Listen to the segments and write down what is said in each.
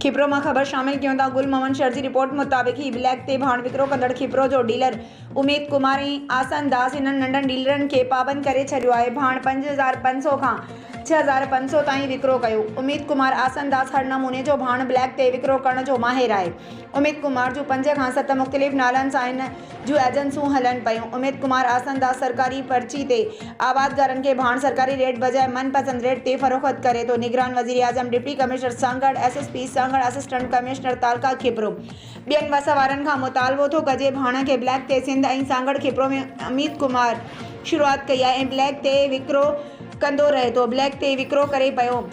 खिपरो में खबर शामिल क्यों था गुल मोहम्मद शर्जी रिपोर्ट मुताबिक ही ब्लैक ते भाण विक्रो कंदड़ खिपरो जो डीलर उमेद कुमार ऐं आसन दास इन नंढनि डीलरनि खे पाबंद करे छॾियो आहे। भाण 5500 खां 6500 ताईं विक्रो कयो। उमेद कुमार आसन दास हर नमूने जो भाण ब्लैक ते विक्रो करण जो माहिर आहे। उमेद कुमार जूं 5 खां 7 मुख़्तलिफ़ नालनि सां इन जूं एजेंसियूं हलनि पयूं। उमेद कुमार आसन दास सरकारी पर्ची ते आबादगारनि खे भाण सरकारी रेट बजाय मनपसंद रेट ते फरोख्त करे थो। निगरान वज़ीर आज़म deputy commissioner Sanghar SSP Sanghar assistant commissioner तालका खिपरो ॿियनि वसवारनि खां मुतालबो थो कजे भाण खे ब्लैक ते सिंध ऐं सांगड़ खिपरो में उमेद कुमार शुरूआत कई आहे ऐं ब्लैक ते विक्रो कंदो रहे थो। ब्लैक ते विक्रो करे पियो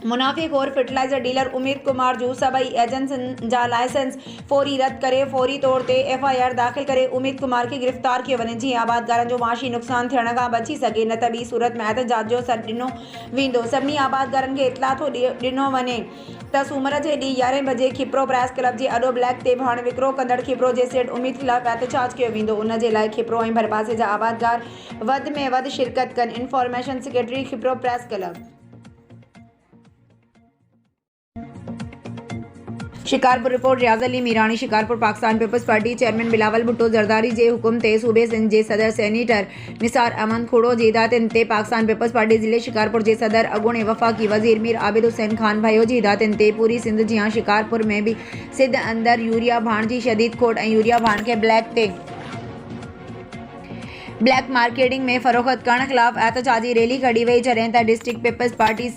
मुनाफ़िक़ोर फर्टिलाइज़र डीलर उमेद कुमार जूं सभई एजेंसियुनि जा लाइसेंस फौरी रद्द करे फौरी तौर ते एफआईआर दाख़िल करे उमेद कुमार खे गिरफ़्तार कयो वञे जीअं आबादगारनि जो माशी नुक़सान थियण खां बची सघे, न त ॿी सूरत में एहतजाज जो सॾु ॾिनो वेंदो। सभिनी आबादगारनि खे इतला थो ॾिनो वञे त सूमर जे ॾींहुं 11 बजे खिपरो प्रेस क्लब जे अॾो ब्लैक ते भाण विक्रो कंदड़ खिपरो जे सेठ उमेद ख़िलाफ़ एहतजाज कयो वेंदो। उन जे लाइ खिपरो ऐं भरपासे जा आबादगार वधि में वधि शिरकत कनि। Information secretary Khipro press club. Shikarpur report Riaz Ali Mirani. Shikarpur Pakistan Peoples Party chairman Bilawal Bhutto Zardari जे हुकुम ते सूबे सिंध जे सदर सेनेटर निसार अहमद खोड़ो जी हिदायतुनि ते पाकिस्तान पीपल्स पार्टी ज़िले शिकारपुर जे सदर अॻूणे वफ़ाक़ी वज़ीर मीर आबिद हुसैन खान भयो जी हिदायतुनि ते पूरी सिंध जियां शिकारपुर में भी सिंध अंदर यूरिया भाण जी शदीद खोट ऐं यूरिया भाण खे ब्लैक मार्केटिंग में फरोख्त करण ख़िलाफ़ एहतजाजी रैली कढी वई। जॾहिं त डिस्ट्रिक्ट पीपल्स पार्टी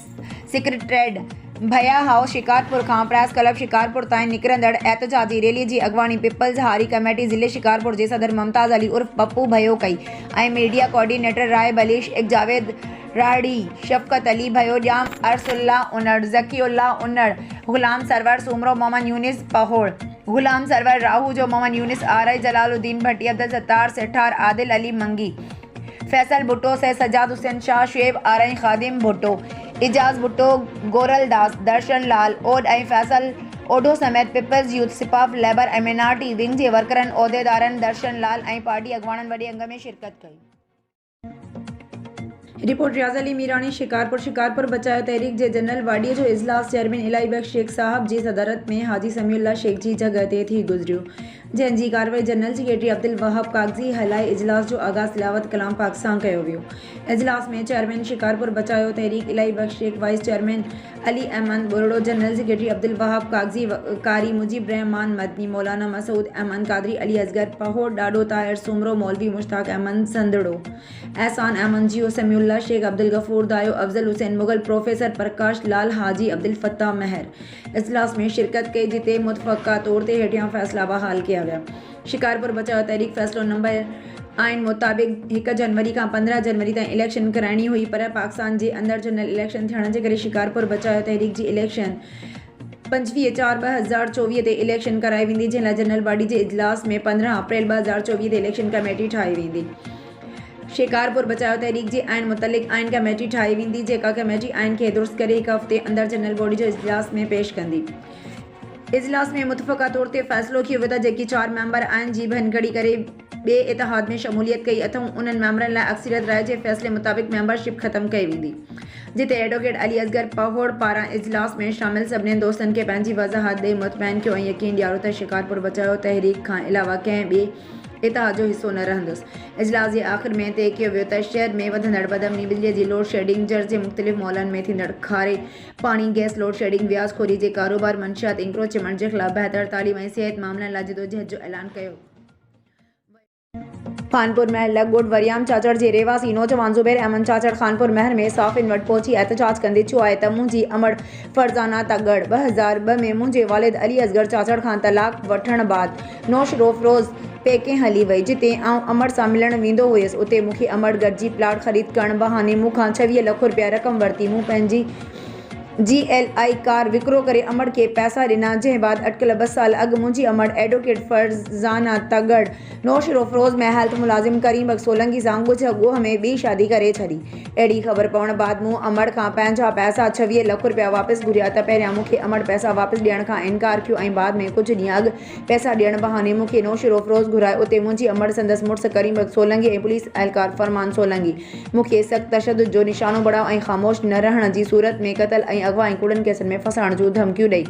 सेक्रेटरीट भया हाउस शिकारपुर खां प्रेस क्लब शिकारपुर ताईं निकिरंदड़ एहतजाजी रैली जी अॻवानी पीपल्स हारी कमेटी ज़िले शिकारपुर जे सदर मुमताज़ अली उर्फ पप्पू भयो कई ऐं मीडिया कोऑर्डिनेटर राय बलीश जावेद राड़ी शफ़क़त अली भयो ॼाम अरसुल्ला उनड़ ज़कीउल्ला उनड़ ग़ुलाम सरवर सूमरो मोहम्मद यूनिस पहोड़ ग़ुलाम सरवर राहू जो मोहम्मद यूनिस आरई जलालुद्दीन भट्टी अब्दुल सत्तार सेठार आदिल अली मंगी फैसल भुट्टो से सजाद हुसैन शाह शुएब आरई खादिम भुट्टो इजाज़ भुट्टो गोरल दास दर्शन लाल ओड ऐं फैसल ओढो समेत पीपल्स यूथ सिपाफ लेबर ऐं मिनारिटी विंग जे वर्करनि उहिदेदारनि दर्शन लाल ऐं पार्टी अॻवाननि वॾे अंग में शिरकत कई। रिपोर्ट रियाज़ अली मीरानी। शिकारपुर बचायो तहरीक जे जनरल वाडीअ जो इजलास चेयरमैन इलाई बख्श शेख साहब जी सदारत में हाजी समीउल्लाह शेख जी जगह ते थी गुज़रियो, जंहिंजी कार्रवाई जनरल सेक्रेटरी अब्दुल वहाब कागज़ी हलाए इजलास जो आगाज़ तिलावत कलाम पाक सां कयो वियो। इजलास में चेयरमैन शिकारपुर बचायो तहरीक इलाई बख्श Sheikh, wise chairman Ali Ahmad बुरड़ो, general secretary Abdul Wahab कागज़ी, कारी मुजीब रहमान मदनी, मौलाना मसूद अहमद कादरी, अली असगर पहोड़, डाडो ताहिर सूमरो, मौलवी मुश्ताक अहमद संदड़ो, एहसान अहमद जियो, समीउल्लाह शेख, अब्दुल गफूर दायो, अफजल हुसैन मुगल, प्रोफेसर प्रकाश लाल हाजी, अब्दुल फत्ताह महर इजलास में शिरकत कई, जिते मुतफ़क़ा तौर ते हेठियां फ़ैसला बहाल किया गया। शिकारपुर बचाओ तहरीक फ़ैसलो नंबर आइन मुताबिक 1 जनवरी खां 15 जनवरी ताईं इलेक्शन कराइणी हुई, पर पाकिस्तान जे अंदर जनरल इलेक्शन थियण जे करे शिकारपुर बचाओ तहरीक जी इलेक्शन 25/4/2024 ते इलेक्शन कराई वेंदी, जंहिं लाइ जनरल बॉडी जे इजलास में 15 अप्रैल 2024 ते इलेक्शन कमेटी ठाही वेंदी। शिकारपुर बचाओ तहरीक जे आइन मुतलिक़ आइन कमेटी ठाही वेंदी, जेका कमेटी आइन खे दुरुस्त करे 1 हफ़्ते अंदर जनरल बॉडी जो इजलास में पेश कंदी। इजलास में मुतफ़क़ा तौर ते फ़ैसिलो कियो वियो त जेकी 4 मेंबर आइन जी भनगड़ी करे ॿिए इतिहाद में शमूलियत कई अथऊं, उन्हनि मेंबरनि लाइ अक्सरियत राय जे फ़ैसिले मुताबिक़ मेंबरशिप ख़त्म कई वेंदी, जिते एडवोकेट अली असगर पहोड़ पारां इजलास में शामिल सभिनी दोस्तनि खे पंहिंजी वज़ाहत ॾेई मुतमैन कयो ऐं यकीन ॾियारो त शिकारपुर बचाओ तहरीक खां अलावा कंहिं ॿिए इतिहाद जो हिस्सो न रहंदुसि। इजलास जे आख़िर में तय कयो वियो त शहर में वधंदड़ बदमनी, बिजलीअ जी लोड शेडिंग, जर्ज जे मुख़्तलिफ़ मॉलनि में थींदड़ खारे पाणी गैस लोड शेडिंग, व्याजखोरी जे कारोबार, मंशियात इंक्रोचमेंट जे ख़िलाफ़ बहितर तालीम ऐं सिहत मामलनि लाइ जिदोजहद जो ऐलान कयो। खानपुर महर लगोड वरियाम चाचड़ जे रहवासी नौजवान ज़ुबैर अहमद चाचड़ खानपुर महर में साफ़िन वटि पहुची एहतजाज कंदे चयो आहे त मुंहिंजी अमड़ फर्ज़ाना तगड़ 2002 में मुंहिंजे वालिद अली असगर चाचड़ खां तलाक वठण बाद नौशरो फ़िरोज़ पेके हली वई, जिते आउं अमड़ सां मिलण वेंदो हुयसि। उते मूंखे अमड़ गॾिजी प्लाट ख़रीद करण बहाने मूंखां 26 लख रुपया रक़म वरिती। मूं पंहिंजी GLI कार विकिरो करे अमड़ खे पैसा ॾिना, जंहिं बाद अटकियल 2 साल अॻु मुंहिंजी अमड़ एडवोकेट फर्ज़ाना तगड़ नौशरो फ़िरोज़ में हेल्थ मुलाज़िम करीम बख़्श सोलंकी सां ॻुझ ॻोह में ॿी शादी करे छॾी। अहिड़ी ख़बर पवण बाद मूं अमड़ खां पंहिंजा पैसा 26 लख रुपया वापसि घुरिया त पहिरियां मूंखे अमड़ पैसा वापसि ॾियण खां इनकार कयो ऐं बाद में कुझु ॾींहं अॻु पैसा ॾियण बहाने मूंखे नौशरो फ़िरोज़ घुराए। उते मुंहिंजी अमड़ संदसि मुड़ुसु करीम बख़्श सोलंकी ऐं पुलिस अहलकार फ़रमान सोलंकी मूंखे सख़्त तशद्दुद जो निशानो बणायो ऐं ख़ामोश न रहण जी सूरत में क़त्ल ऐं अगवा ऐं कूड़नि केसनि में फसाइण जूं धमकियूं ॾेई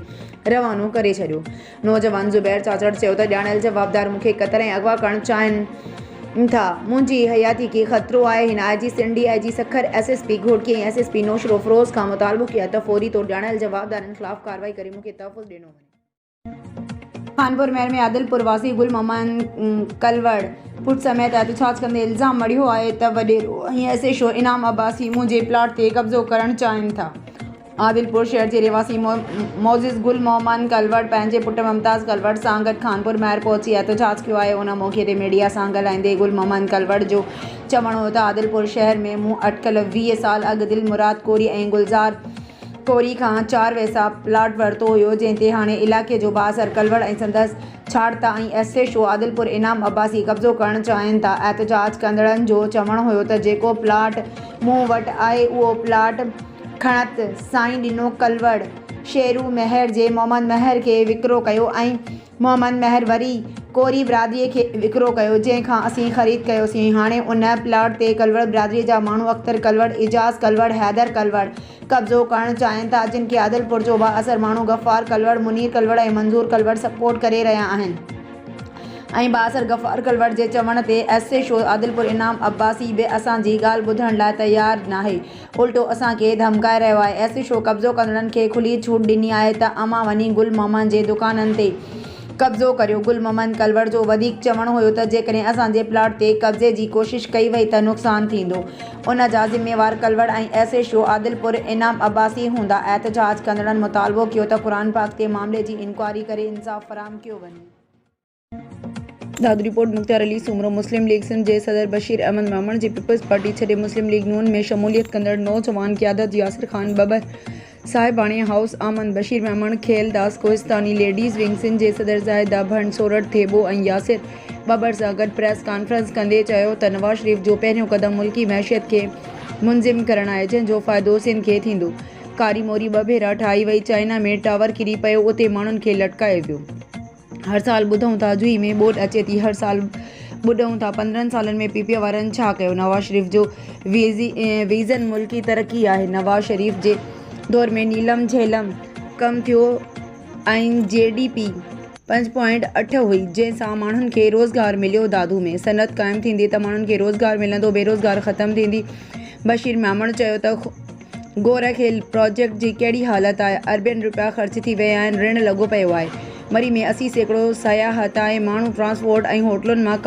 रवानो करे छॾियो। नौजवान ज़ुबैर चाचड़ चयो त ॼाणियल जवाबदार मूंखे क़तल ऐं अगवा करणु चाहिनि था। मुंहिंजी हयाती खे ख़तरो आहे। हिन IG Sindhi IG Sukkur SSP Ghotki ऐं SSP नौशरो फ़िरोज़ खां मुतालबो कयो त फौरी तौर ॼाणियल जवाबदारनि ख़िलाफ़ कार्रवाई करे मूंखे तहफ़्फ़ुज़ ॾिनो वञे। खानपुर महर में आदिलपुर वासी गुल मोहम्मद कलवड़ पुट समेत एहतजाज कंदे इल्ज़ाम मढ़ियो आहे त वॾेरो ऐं SHO इनाम अब्बासी मुंहिंजे प्लाट ते कब्ज़ो करणु चाहिनि था। आदिलपुर शहर जे रहवासी मोज़िज़ गुल मोहम्मद कलवड़ पंहिंजे पुट मुमताज़ कलवड़ सां गॾु खानपुर महर पहुची एहतजाज कयो आहे। उन मौक़े ते मीडिया सां ॻाल्हाईंदे गुल मोहम्मद कलवड़ जो चवणु हो त आदिलपुर शहर में मूं अटकल 20 साल अॻु दिलमुराद कोरी ऐं गुलज़ार कोरी खां 4 वैसा प्लाट वरितो हुयो, जंहिं ते हाणे इलाइक़े जो बासर कलवड़ ऐं संदसि छाड़ता ऐं SHO आदिलपुर इनाम अब्बासी कब्ज़ो करणु चाहिनि था। एहतजाज कंदड़नि जो चवणु हुयो त जेको प्लाट मूं वटि आहे उहो प्लाट खणत साईं ॾिनो कलवड़ शेरू महर जे मोहम्मद महर खे विकिरो कयो ऐं मोहम्मद महर वरी कोरी बिरादरीअ खे विकिरो कयो, जंहिंखां असीं ख़रीद कयोसीं। हाणे उन प्लाट ते कलवड़ बिरादरीअ जा माण्हू अख्तर कलवड़, इजाज़ कलवड़, हैदर कलवड़ कब्ज़ो करणु चाहिनि था, जिन खे आदिलपुर जो बाअसर माण्हू गफ़ार कलवड़, मुनीर कलवड़ ऐं मंज़ूर कलवड़ सपोर्ट करे रहिया आहिनि। ऐं बाअसर गफ़ार कलवड़ जे चवण ते SHO आदिलपुर इनाम अब्बासी बि असांजी ॻाल्हि ॿुधण लाइ तयारु नाहे, उल्टो असांखे धमकाए रहियो आहे। SHO कब्ज़ो कंदड़नि खे खुली छूट ॾिनी आहे त अमां वञी गुल मोहम्मद जे दुकाननि ते कब्ज़ो करियो। गुल मोहम्मद कलवड़ जो वधीक चवणु हुयो त जेकॾहिं असांजे प्लाट ते कब्ज़े जी कोशिशि कई वई त नुक़सानु थींदो। उन जा ज़िम्मेवार कलवड़ ऐं SHO आदिलपुर इनाम अब्बासी हूंदा। एहतजाज कंदड़नि मुतालबो कयो त क़ुरान पाक ते मामले जी इंक्वायरी करे इंसाफ़ फ़राहम कयो वञे। दादू रिपोर्ट मुख्तार अली सूमरो। मुस्लिम लीग सिंध जे सदर बशीर अहमद मेमण जी पीपल्स पार्टी छॾे मुस्लिम लीग नून में शमूलियत कंदड़ नौजवान क़यादत यासिर खान बबर साहिबाणी हाउस आमन बशीर मेमण खेलदास कोहिस्तानी लेडीज़ विंग सिंध जे सदर ज़ाहिदा भंड सोरठ थेबो ऐं यासिर बबर सां गॾु प्रेस कॉन्फ्रेंस कंदे चयो त नवाज़ शरीफ़ जो पहिरियों क़दम मुल्की मैशियत खे मुनज़िम करणु आहे, जंहिंजो फ़ाइदो सिंध खे थींदो। कारी मोरी 2 भेरा ठाही वई। चाइना में टावर किरी पियो, उते माण्हुनि खे लटकाए वियो। हर साल ॿुधूं था जुही में ॿोॾि अचे थी, हर साल ॿुधूं था 15 सालनि में PPA वारनि छा कयो। नवाज़ शरीफ़ जो विज़न मुल्की तरक़ी आहे। नवाज़ शरीफ़ जे दौर में नीलम झेलम कमु थियो ऐं JDP 5.8 हुई, जंहिंसां माण्हुनि खे रोज़गार मिलियो। दादू में सनत क़ाइमु थींदी त माण्हुनि खे रोज़गार मिलंदो, बेरोज़गार ख़तमु थींदी। बशीर मेमण चयो त गोरखेल प्रोजेक्ट जी कहिड़ी हालत आहे। अरबनि रुपया ख़र्च थी विया आहिनि, ऋण लॻो पियो आहे। मरी में 80% सयाहत आहे। माण्हू ट्रांसपोर्ट ऐं होटलुनि मां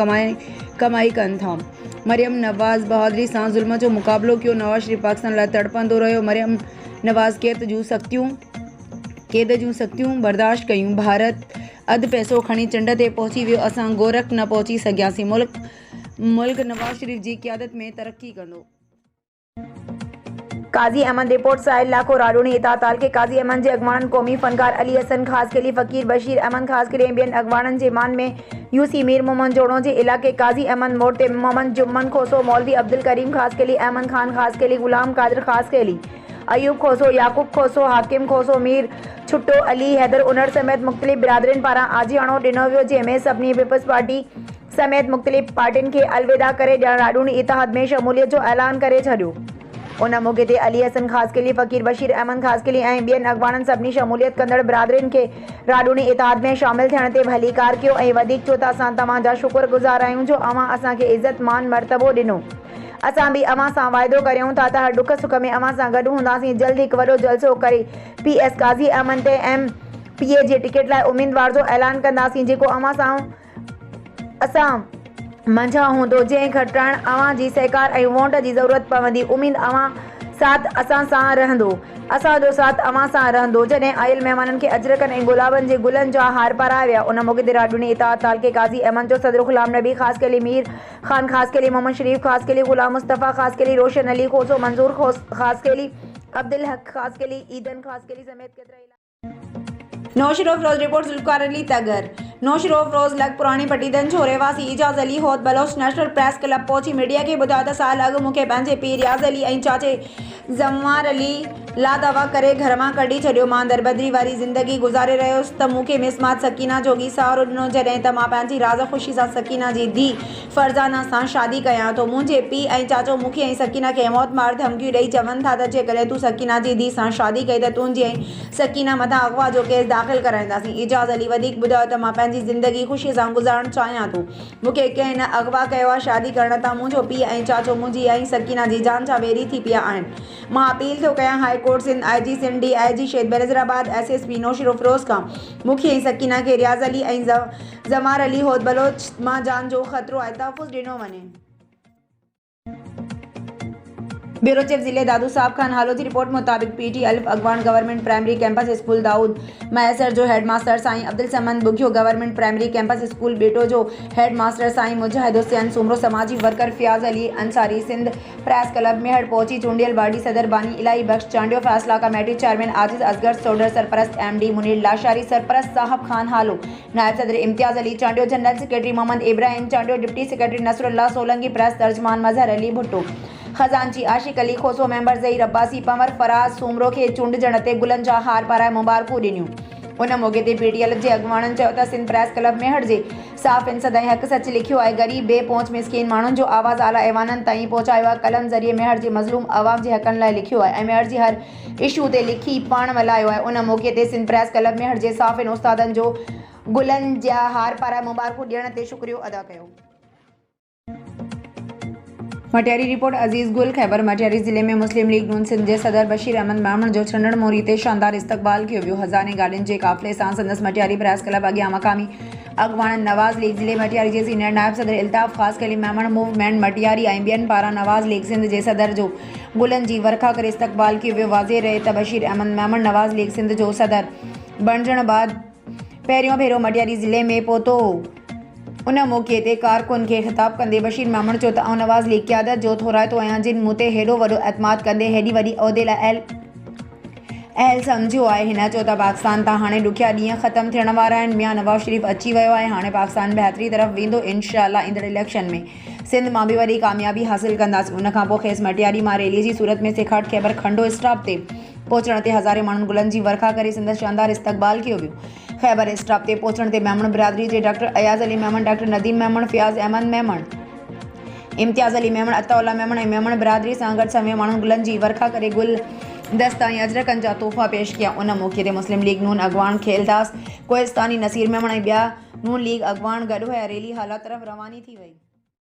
कमाई कनि था। मरियम नवाज़ बहादुरी सां ज़ुल्म जो मुक़ाबिलो कयो। नवाज़ शरीफ़ पाकिस्तान लाइ तड़पंदो रहियो। मरियम नवाज़ क़ैद जूं सख़्तियूं बर्दाश्त कयूं। भारत अधु पैसो खणी चंड ते पहुची वियो, असां गोरख न पहुची सघियासीं। मुल्क नवाज़ शरीफ़ जी क़यादत में तरक़ी कंदो। काज़ी अहमद रिपोर्ट साहिल लाखो राडोनी इताद तालके काज़ी अहमद जे अॻवाननि क़ौमी फ़नकार अली हसन ख़ासकेली फ़कीर बशीर अहमद ख़ासकेली ऐं ॿियनि अॻवाननि जे मान में UC मीर मोहम्मद जोड़ो जे इलाइक़े काज़ी अहमद मोड़ ते मोहम्मद जुम्मन खोसो, मौलवी अब्दुल करीम ख़ासकेली, अहमद ख़ान ख़ासकेली, गुलाम कादिर ख़ासकेली, अयूब खोसो, याकूब खोसो, हाकिम खोसो, मीर छुट्टो, अली हैदर उनर समेत मुख़्तलिफ़ बिरादरियुनि पारां आजियाणो ॾिनो वियो, जंहिंमें सभिनी पीपल्स पार्टी समेत मुख़्तलिफ़ पार्टियुनि खे अलविदा करे ॼण राडोनी इतिहाद में शमूलियत जो ऐलान करे छॾियो। उन मौक़े ते अली हसन ख़ासकेली, फ़कीर बशीर अहमद ख़ासकेली ऐं ॿियनि अॻवाननि सभिनी शमूलियत कंदड़ बिरादरियुनि खे राडोनी इतिहाद में शामिल थियण ते भलीकार कयो ऐं वधीक चयो त असां तव्हांजा शुक्रगुज़ार आहियूं जो अव्हां असांखे इज़त मान मर्तबो ॾिनो। असां बि अव्हां सां वाइदो करियूं था त हर दुख सुख में अव्हां सां गॾु हूंदासीं। जल्द हिकु वॾो जलसो करे PS काज़ी अहमद ते MPA जे टिकट लाइ उम्मीदवार जो ऐलान कंदासीं, जेको असां मंझां हूंदो, जंहिं खटण अव्हां जी सहकार ऐं वोट जी ज़रूरत पवंदी। उमीद अव्हां साथ असां सां रहंदो, असांजो साथ अव्हां सां रहंदो। जॾहिं आयल महिमाननि खे अजरकनि ऐं गुलाबनि जे गुलनि जा हार पाराया विया। उन मौक़े ते राडोनी इतिहाद तालके काज़ी अहमद जो सदर ग़ुलाम नबी ख़ासकेली, मीर ख़ान ख़ासकेली, मोहम्मद शरीफ़ ख़ासकेली, ग़ुलाम मुस्तफ़ा ख़ासकेली, रोशन अली खोसो, मंजूर ख़ासकेली, अब्दुल हक ख़ासकेली, ईदन ख़ासकेली समेत केतिरा नौशर अफरोज रिपोर्ट जुल्फकार अली तगर। नौशर अफरोज लग पुरानी पट्टीदन छोरेवासी इजाज़ अली होद बलोच नेशनल प्रेस क्लब पहुंची मीडिया के ॿुधायो त साल अॻु मूंखे पंहिंजे पीउ रियाज़ अली ऐं चाचे ज़म्मार अली लादवा करे घर मां कढी छॾियो। मां दरबदरी वारी ज़िंदगी गुज़ारे रहियुसि त मूंखे मिसमात सकीना जोगी सहारो ॾिनो जॾहिं त मां पंहिंजी राज़ ख़ुशी सां सकीना जी धीउ फरज़ाना सां शादी कयां थो। मुंहिंजे पीउ ऐं चाचो मूंखे ऐं सकीना खे मौत मार धमकियूं ॾेई चवनि था त जेकॾहिं तूं सकीना जी धीउ सां शादी कई त तुंहिंजी ऐं सकीना मथां अगवा जो केस दाख़िल कराईंदासीं। इजाज़ अली वधीक ॿुधायो त मां पंहिंजी ज़िंदगी ख़ुशीअ सां गुज़ारणु चाहियां थो। मूंखे कंहिं न अगवा कयो आहे। शादी करण तां मुंहिंजो पीउ ऐं चाचो मुंहिंजी ऐं सकीना जी जान सां वेरी थी पिया आहिनि। मां अपील थो कयां high court Sindh IG Sindh DIG Shaheed Benazirabad SSP नौशर Afroz खां मूंखे ऐं सकीना खे रियाज़ अली ऐं ज़मार अली होद बलोच मां जान जो ख़तरो आहे तहफ़्फ़ुज़ ॾिनो वञे। ब्यूरो चीफ ज़िले दादू साहब खान हालोजी रिपोर्ट मुताबिक PT अल्फ अगवान government primary campus school Daud Maiser जो head master Sain Abdul Samad Bughio, government primary campus school Beto जो हेड मास्टर साईं मुजाहिद हुसैन सुमरो, समाजी worker Fayaz Ali Ansari, Sindh press club Mehar पहुंची चूंडियल बाडी सदर बानी इलाही बख्श, चांडियो फैसला कमेटी चेयरमैन आजिज असगर सोडर, सरपरस्त MD मुनीर लाशारी, सरपरस्त साहब खान हालो, नायब सदर Imtiaz Ali Chandio, general secretary Mohammad Ibrahim Chandio, deputy secretary Nasrullah Solanki, press तर्जमान मजहर अली भुट्टो, खजानची आशिक अली खोसो, मेंबर ज़हीर अब्बासी, पंवर फराज सूमरो खे चूंडजण ते गुलनि जा हार पाराए मुबारकूं ॾिनियूं। उन मौक़े ते PT अल्फ जे अॻुवाणनि चयो त सिंध प्रेस क्लब मेहड़ जे साफ़िन सदाईं हक़ सच लिखियो आहे, ग़रीब बेपहुच मिसकीन माण्हुनि जो आवाज़ आला ऐवाननि ताईं पहुचायो आहे, कलम ज़रिए मेहड़ जे मज़लूम अवाम जे हक़नि लाइ लिखियो आहे ऐं मेहड़ जी हर इशू ते लिखी पाण मल्हायो आहे। उन मौक़े ते सिंध प्रेस क्लब मेहड़ जे साफ़िन उस्तादनि जो गुलनि जा हार पाराए मुबारकूं ॾियण ते शुक्रियो अदा कयो। मटियारी रिपोर्ट अज़ीज़ गुल। खैबर मटियारी ज़िले में मुस्लिम लीग नून सिंध जे सदर बशीर अहमद मेमण जो छंडण मोरी ते शानदार इस्तक़बाल कयो वियो। हज़ारे गाॾियुनि जे काफ़िले सां संदसि मटियारी प्रेस क्लब अॻियां मक़ामी अॻुवाणनि नवाज़ लीग ज़िले मटियारी जे सीनियर नायब सदर इल्ताफ़ ख़ासि कली मेमण मूवमेंट मटियारी ऐं ॿियनि पारां नवाज़ लीग सिंध जे सदर जो गुलनि जी वर्खा करे इस्तक़बाल कयो वियो। वाज़े रहे त बशीर अहमद मेमण नवाज़ लीग सिंध जो सदर बणिजण बैदि पहिरियों भेरो मटियारी ज़िले में पहुतो हो। उन मौक़े ते कारकुन खे ख़िताब कंदे बशीर मेमण चयो त आउं नवाज़ लीग क़यादत जो थोराइतो आहियां जिन मूं ते हेॾो वॾो एतमाद कंदे हेॾी वॾी उहिदे लाइ अहल सम्झियो आहे। हिन चयो त पाकिस्तान तां हाणे ॾुखिया ॾींहं ख़तमु थियण वारा आहिनि। मियां नवाज़ शरीफ़ अची वियो आहे। हाणे पाकिस्तान बहितरी तरफ़ वेंदो इंशाअल्लाह। ईंदड़ इलेक्शन में सिंध मां बि वॾी कामयाबी हासिल कंदासीं। उन खां पोइ खेसि मटियारी मां रैली जी सूरत में सिखाट खैबर खंडो स्टॉप ते पहुचण ते हज़ारे माण्हुनि गुलनि जी वर्खा करे संदसि शानदार इस्तक़बाल कयो वियो। खैबर स्टॉप ते पहुचण ते मेमण बिरादरी जे डॉक्टर अयाज़ अली मेमण, डॉक्टर नदीम मेमण, फियाज़ अहमद मेमण, इम्तियाज़ अली मेमण, अताउल्ला मेमण ऐं मेमण बिरादरी सां गॾु समेत माण्हुनि गुलनि जी वर्खा करे गुल दस्ता ऐं अजरकनि जा तोहफ़ा पेश कया। उन मौक़े ते मुस्लिम लीग नून अॻुवान खेलदास कोहिस्तानी नसीर मेमण ऐं ॿिया नून लीग अॻुवान गॾु हुआ। रैली हालात तरफ़ रवानी थी वई।